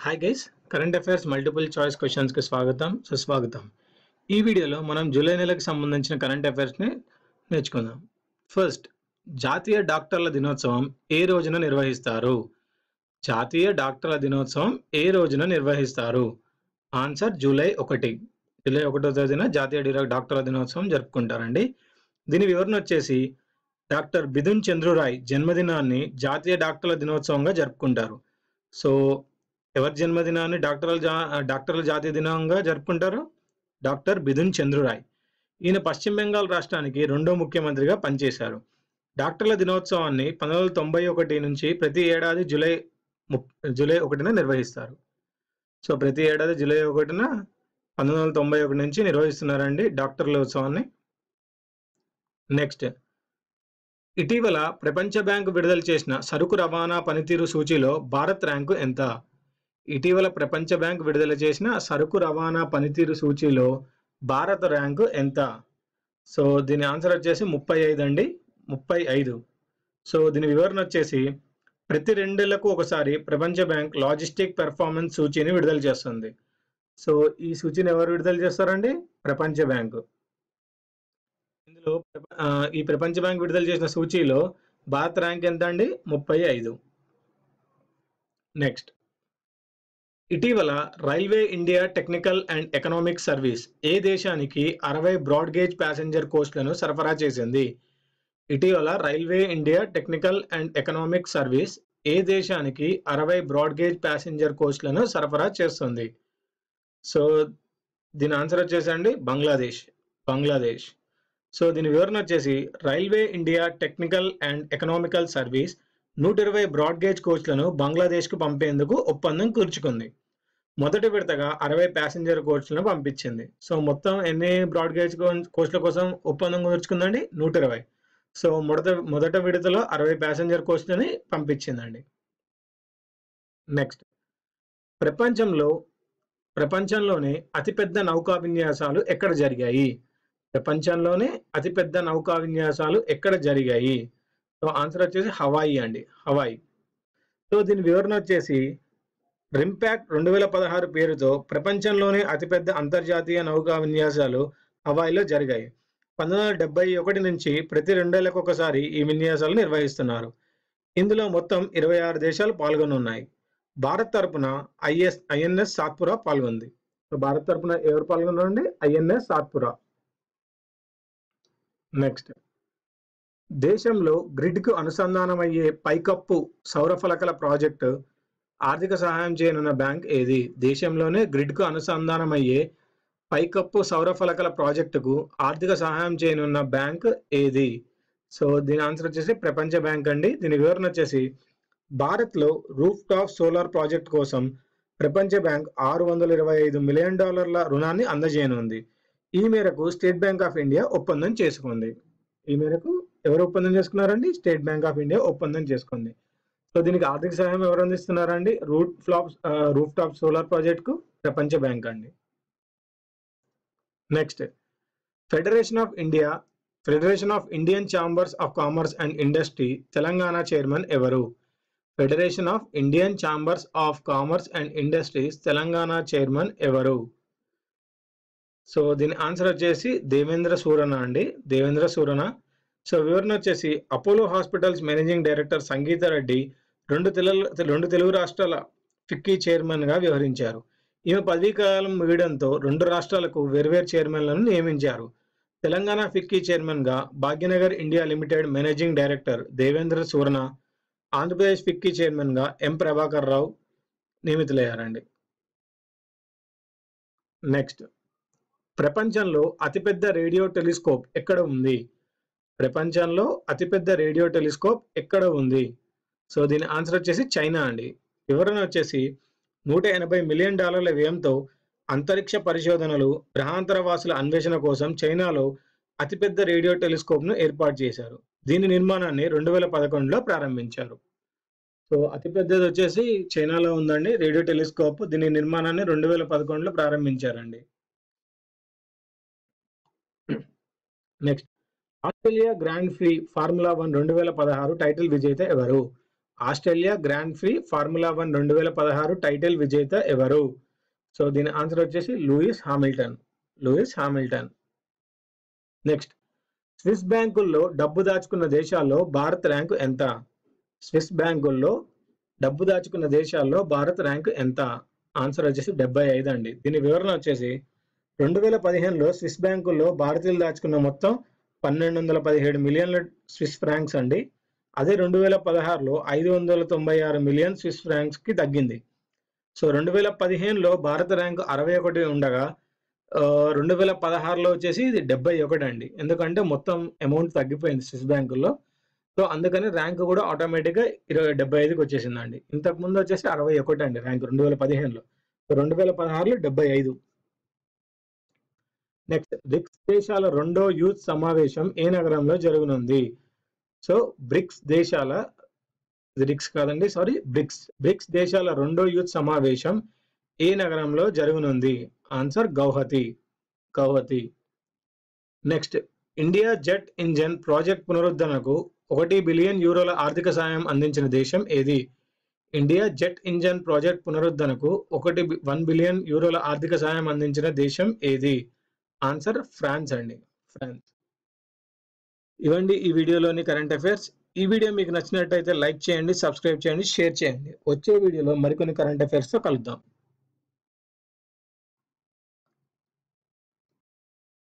Hi guys, current affairs multiple choice questions కి స్వాగతం సుస్వాగతం. ఈ వీడియోలో మనం జూలై నెలకు సంబంధించిన కరెంట్ అఫైర్స్ ని నేర్చుకుందాం. ఫస్ట్, జాతీయ డాక్టర్ల దినోత్సవం ఏ రోజున నిర్వహిస్తారు? జాతీయ డాక్టర్ల దినోత్సవం ఏ రోజున నిర్వహిస్తారు? Answer July 1. జూలై 1వ తేదీన జాతీయ డాక్టర్ల దినోత్సవం జరుపుకుంటారండి. దీని వివరణ వచ్చేసి డాక్టర్ బిధున్ చంద్రురాయ్ జన్మదినాన్ని జాతీయ డాక్టర్ల దినోత్సవంగా జరుపుకుంటారు. సో ఎవరి జన్మదినాన్ని డాక్టర్ల జాతీయ దినంగా జరుపుకుంటారు? డాక్టర్ బిధున్ చంద్రురాయ్. ఈయన పశ్చిమ బెంగాల్ రాష్ట్రానికి రెండో ముఖ్యమంత్రిగా పనిచేశారు. డాక్టర్ల దినోత్సవాన్ని 1991 నుంచి ప్రతి ఏడాది జూలై 1న నిర్వహిస్తారు. సో ప్రతి ఏడాది జూలై 1న 1991 నుంచి నిర్వహిస్తున్నారండి డాక్టర్ల ఉత్సవాన్ని. నెక్స్ట్, ఇటీవల ప్రపంచ బ్యాంకు విడుదల చేసిన సరుకు రవాణా పనితీరు సూచీలో భారత్ ర్యాంకు ఎంత? ఇటీవల ప్రపంచ బ్యాంక్ విడుదల చేసిన సరుకు రవాణా పనితీరు సూచీలో భారత ర్యాంకు ఎంత? సో దీని ఆన్సర్ వచ్చేసి 35 అండి, 35. సో దీని వివరణ వచ్చేసి ప్రతి 2 ఏళ్లకు ఒకసారి ప్రపంచ బ్యాంక్ లాజిస్టిక్ పెర్ఫార్మెన్స్ సూచీని విడుదల చేస్తుంది. సో ఈ సూచీని ఎవరు విడుదల చేస్తారండి? ప్రపంచ బ్యాంకు. ఇందులో ఈ ప్రపంచ బ్యాంక్ విడుదల చేసిన సూచీలో భారత ర్యాంక్ ఎంత అండి? 35. నెక్స్ట్, ఇటీవల railway India technical and economic service ఏ దేశానికి 60 బ్రాడ్ గేజ్ ప్యాసింజర్ కోచ్లను సరఫరా చేసింది? ఇటీవల railway India technical and economic service ఏ దేశానికి 60 బ్రాడ్ గేజ్ ప్యాసింజర్ కోచ్లను సరఫరా చేస్తుంది? సో దీని ఆన్సర్ వచ్చేసండి బంగ్లాదేశ్. సో దీని వివరణ వచ్చేసి railway India technical and economical service 120 broad gauge కోచ్లను బంగ్లాదేశ్కు పంపేందుకు ఒప్పందం కూర్చుకుంది. మొదటి విడతగా 60 ప్యాసింజర్ కోచ్లను పంపించింది. సో మొత్తం ఎన్ని బ్రాడ్ గేజ్ కోచ్ల కోసం ఒప్పందం కుదుర్చుకుందండి? 120. సో మొదట విడతలో 60 ప్యాసింజర్ కోచ్లని పంపించిందండి. నెక్స్ట్, ప్రపంచంలోనే అతిపెద్ద నౌకా విన్యాసాలు ఎక్కడ జరిగాయి? ప్రపంచంలోనే అతిపెద్ద నౌకా విన్యాసాలు ఎక్కడ జరిగాయి? సో ఆన్సర్ వచ్చేసి హవాయి అండి, హవాయి. సో దీని వివరణ వచ్చేసి రింపాక్ట్ 2016 పేరుతో ప్రపంచంలోనే అతిపెద్ద అంతర్జాతీయ నౌకా విన్యాసాలు హవాయిలో జరిగాయి. 1971 నుంచి ప్రతి 2 ఏళ్లకు ఒకసారి ఈ విన్యాసాలు నిర్వహిస్తున్నారు. ఇందులో మొత్తం 26 దేశాలు పాల్గొనున్నాయి. భారత్ తరపున ఐఎన్ఎస్ సాత్పురా పాల్గొంది. సో భారత్ తరపున ఎవరు పాల్గొన్నారండి? ఐఎన్ఎస్ సాత్పురా. నెక్స్ట్, దేశంలో గ్రిడ్కు అనుసంధానమయ్యే పైకప్పు సౌర ఫలకల ప్రాజెక్టు ఆర్థిక సహాయం చేయనున్న బ్యాంక్ ఏది? దేశంలోనే గ్రిడ్కు అనుసంధానమయ్యే పైకప్పు సౌర ఫలకల ప్రాజెక్టుకు ఆర్థిక సహాయం చేయనున్న బ్యాంక్ ఏది? సో దీని ఆన్సర్ వచ్చేసి ప్రపంచ బ్యాంక్ అండి. దీని వివరణ వచ్చేసి భారత్లో రూఫ్ టాప్ సోలార్ ప్రాజెక్ట్ కోసం ప్రపంచ బ్యాంక్ $625 మిలియన్ రుణాన్ని అందజేయనుంది. ఈ మేరకు స్టేట్ బ్యాంక్ ఆఫ్ ఇండియా ఒప్పందం చేసుకుంది. ఈ మేరకు ఎవరు ఒప్పందం చేసుకున్నారండి? స్టేట్ బ్యాంక్ ఆఫ్ ఇండియా ఒప్పందం చేసుకుంది. సో దీనికి ఆర్థిక సహాయం ఎవరు అందిస్తున్నారండి? రూఫ్ టాప్ సోలార్ ప్రాజెక్ట్ కు ప్రపంచ బ్యాంక్ అండి. Next, federation of Indian chambers of commerce and industry Telangana chairman ఎవరు? Federation of Indian chambers of commerce and industries Telangana chairman ఎవరు? సో దీని ఆన్సర్ వచ్చేసి దేవేంద్ర సూరన అండి, దేవేంద్ర సూరన. సో వివరణ వచ్చేసి Apollo hospitals managing director Sangeetha Reddy రెండు తెలుగు రాష్ట్రాల ఫిక్కీ చైర్మన్ గా వ్యవహరించారు. ఈమె పదవీ కాలం ముగియడంతో 2 రాష్ట్రాలకు వేర్వేరు చైర్మన్లను నియమించారు. తెలంగాణ ఫిక్కీ చైర్మన్ గా Bhagyanagar India limited managing director Devendra Surana, Andhra Pradesh FICCI chairman గా ఎం ప్రభాకర్ రావు నియమితులయ్యారండి. నెక్స్ట్, ప్రపంచంలో అతిపెద్ద రేడియో టెలిస్కోప్ ఎక్కడ ఉంది? ప్రపంచంలో అతిపెద్ద రేడియో టెలిస్కోప్ ఎక్కడ ఉంది? సో దీని ఆన్సర్ వచ్చేసి చైనా అండి. వివరణ వచ్చేసి $180 మిలియన్ వ్యయంతో అంతరిక్ష పరిశోధనలు, గ్రహాంతరవాసుల అన్వేషణ కోసం చైనాలో అతిపెద్ద రేడియో టెలిస్కోప్ ను ఏర్పాటు చేశారు. దీని నిర్మాణాన్ని 2011లో ప్రారంభించారు. సో అతిపెద్దది వచ్చేసి చైనాలో ఉందండి రేడియో టెలిస్కోప్. దీని నిర్మాణాన్ని 2011లో ప్రారంభించారండి. Next, Australia Grand Prix Formula 1 2016 title విజేత ఎవరు? Australia Grand Prix Formula 1 2016 title విజేత ఎవరు? సో దీని ఆన్సర్ వచ్చేసి లూయిస్ హామిల్టన్. నెక్స్ట్, స్విస్ బ్యాంకుల్లో డబ్బు దాచుకున్న దేశాల్లో భారత్ ర్యాంకు ఎంత? స్విస్ బ్యాంకుల్లో డబ్బు దాచుకున్న దేశాల్లో భారత్ ర్యాంకు ఎంత? ఆన్సర్ వచ్చేసి 75 అండి. దీని వివరణ వచ్చేసి 2015లో స్విస్ బ్యాంకుల్లో భారతీయులు దాచుకున్న మొత్తం 1217 మిలియన్ల స్విస్ ఫ్రాంక్స్ అండి. అదే 2016లో 596 మిలియన్ స్విస్ ఫ్రాంక్స్ కి తగ్గింది. సో 2015లో భారత ర్యాంకు 61 ఉండగా 2016లో వచ్చేసి ఇది 71 అండి. ఎందుకంటే మొత్తం అమౌంట్ తగ్గిపోయింది స్విస్ బ్యాంకుల్లో. సో అందుకని ర్యాంక్ కూడా ఆటోమేటిక్గా 75కి వచ్చేసిందండి. ఇంతకు ముందు వచ్చేసి 61 అండి ర్యాంక్ 2015లో. సో 2016లో 75. నెక్స్ట్, బ్రిక్స్ దేశాల రెండో యూత్ సమావేశం ఏ నగరంలో జరగనుంది? సో బ్రిక్స్ దేశాల రెండో యూత్ సమావేశం ఏ నగరంలో జరగనుంది? Answer Guwahati. Next, India jet engine project పునరుద్ధరణకు 1 బిలియన్ యూరోల ఆర్థిక సాయం అందించిన దేశం ఏది? ఇండియా జెట్ ఇంజన్ ప్రాజెక్ట్ పునరుద్ధరణకు 1 బిలియన్ యూరోల ఆర్థిక సాయం అందించిన దేశం ఏది? ఆన్సర్ ఫ్రాన్స్ అండి. ఇవండి ఈ వీడియోలోని కరెంట్ అఫైర్స్. ఈ వీడియో మీకు నచ్చినట్టయితే లైక్ చేయండి, సబ్స్క్రైబ్ చేయండి, షేర్ చేయండి. వచ్చే వీడియోలో మరికొన్ని కరెంట్ అఫైర్స్తో కలుద్దాం.